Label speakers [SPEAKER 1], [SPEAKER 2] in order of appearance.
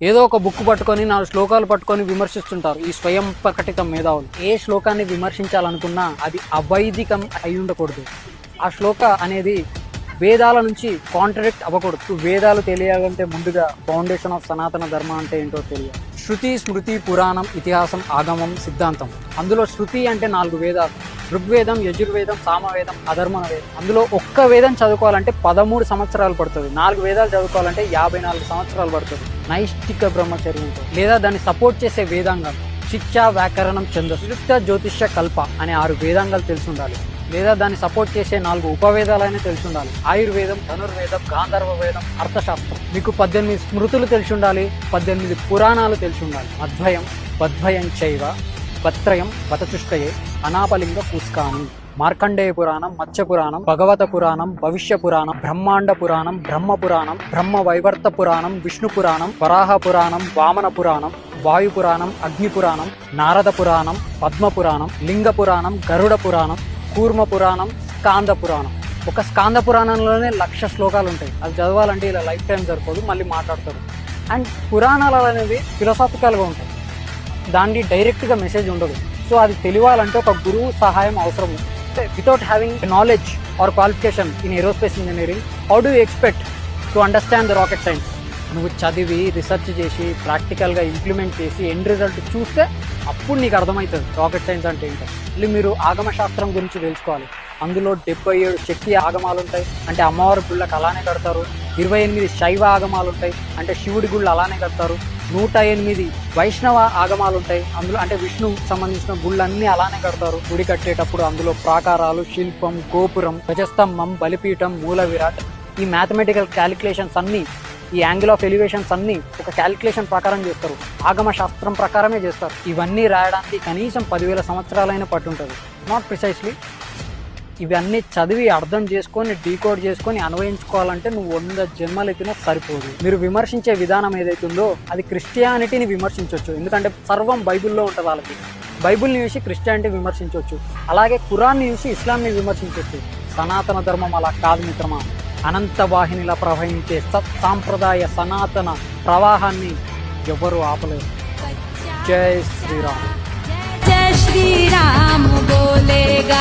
[SPEAKER 1] ఏదో ఒక బుక్ పట్టుకొని 4 శ్లోకాలు పట్టుకొని విమర్శిస్తుంటారు ఈ స్వయం ప్రకటిత మేధావులు. ఏ శ్లోకాన్ని విమర్శించాలనుకున్నా అది అవైదికం అయి ఉండకూడదు. ఆ శ్లోక అనేది వేదాల నుంచి కాంట్రడిక్ట్ అవ్వకూడదు. వేదాలు తెలియాలంటే ముందుగా ఫౌండేషన్ ఆఫ్ సనాతన ధర్మ అంటే ఏంటో తెలియాలి. శృతి, స్మృతి, పురాణం, ఇతిహాసం, ఆగమం, సిద్ధాంతం. అందులో శృతి అంటే 4 వేదాలు: ఋగ్వేదం, యజుర్వేదం, సామవేదం, అధర్వణ వేదం. అందులో ఒక్క వేదం చదువుకోవాలంటే 13 సంవత్సరాలు పడుతుంది. 4 వేదాలు చదువుకోవాలంటే 54 సంవత్సరాలు పడుతుంది నైష్టిక బ్రహ్మచర్యంతో. లేదా దాన్ని సపోర్ట్ చేసే వేదాంగాలు శిక్ష, వ్యాకరణం, ఛందస్సు, నిరుక్త, జ్యోతిష్య, కల్ప అనే 6 వేదాంగాలు తెలిసి ఉండాలి. లేదా దాన్ని సపోర్ట్ చేసే 4 ఉపవేదాలైనా తెలిసి ఉండాలి. ఆయుర్వేదం, ధనుర్వేదం, గాంధర్వ వేదం, అర్థశాస్త్రం. మీకు 18 స్మృతులు తెలిసి ఉండాలి, 18 పురాణాలు తెలిసి ఉండాలి. అద్వయం, బద్వయం చైవ, బత్రయం, బతచుష్టయే, అనాపలింగ పుష్కాని. మార్కండేయ పురాణం, మత్స్య పురాణం, భగవత పురాణం, భవిష్య పురాణం, బ్రహ్మాండ పురాణం, బ్రహ్మ పురాణం, బ్రహ్మ వైవర్త పురాణం, విష్ణు పురాణం, వరాహ పురాణం, వామన పురాణం, వాయు పురాణం, అగ్ని పురాణం, నారద పురాణం, పద్మ పురాణం, లింగ పురాణం, గరుడ పురాణం, కూర్మ పురాణం, స్కాంద పురాణం. ఒక స్కాంద పురాణంలోనే 1,00,000 శ్లోకాలు ఉంటాయి. అది చదవాలంటే ఇలా లైఫ్ టైం సరిపోదు, మళ్ళీ మాట్లాడతారు. అండ్ పురాణాలు అనేవి ఫిలాసాఫికల్గా ఉంటాయి, దాన్ని డైరెక్ట్గా మెసేజ్ ఉండదు. సో అది తెలియాలంటే ఒక గురువు సహాయం అవసరం. Without having knowledge or qualification in aerospace engineering, how do expect to understand the rocket science? నువ్వు చదివి రీసెర్చ్ చేసి ప్రాక్టికల్గా ఇంప్లిమెంట్ చేసి ఎండ్ రిజల్ట్ చూస్తే అప్పుడు నీకు అర్థమవుతుంది రాకెట్ సైన్స్ అంటే ఏంటో. మళ్ళీ మీరు ఆగమ శాస్త్రం గురించి తెలుసుకోవాలి. అందులో 77 శక్తి ఆగమాలు ఉంటాయి, అంటే అమ్మవారి గుళ్ళకి అలానే కడతారు. 28 శైవ ఆగమాలు ఉంటాయి, అంటే శివుడి గుళ్ళు అలానే కడతారు. 108 వైష్ణవ ఆగమాలు ఉంటాయి, అందులో అంటే విష్ణువుకి సంబంధించిన గుళ్ళన్నీ అలానే కడతారు. గుడి కట్టేటప్పుడు అందులో ప్రాకారాలు, శిల్పం, గోపురం, ధ్వజస్తంభం, బలిపీఠం, మూల విరాట్, ఈ మ్యాథమెటికల్ క్యాలిక్యులేషన్స్ అన్నీ, ఈ యాంగిల్ ఆఫ్ ఎలివేషన్స్ అన్నీ ఒక క్యాలిక్యులేషన్ ప్రకారం చేస్తారు, ఆగమ శాస్త్రం ప్రకారమే చేస్తారు. ఇవన్నీ రాయడానికి కనీసం 10,000 సంవత్సరాలైనా పట్టుంటుంది. Not precisely. ఇవన్నీ చదివి అర్థం చేసుకొని డీకోడ్ చేసుకొని అన్వయించుకోవాలంటే నువ్వు 100 జన్మలు ఎత్తినా సరిపోదు. మీరు విమర్శించే విధానం ఏదైతుందో అది క్రిస్టియానిటీని విమర్శించవచ్చు, ఎందుకంటే సర్వం బైబిల్లో ఉంటుంది. వాళ్ళకి బైబిల్ని చూసి క్రిస్టియానిటీ విమర్శించవచ్చు, అలాగే ఖురాన్ని చూసి ఇస్లాంని విమర్శించవచ్చు. సనాతన ధర్మం అలా కాదు మిత్రమా. అనంత వాహినిలా ప్రవహించే సత్సాంప్రదాయ సనాతన ప్రవాహాన్ని ఎవరు ఆపలేరు. జై శ్రీరామ్.
[SPEAKER 2] జై శ్రీరామ్ బోలేగా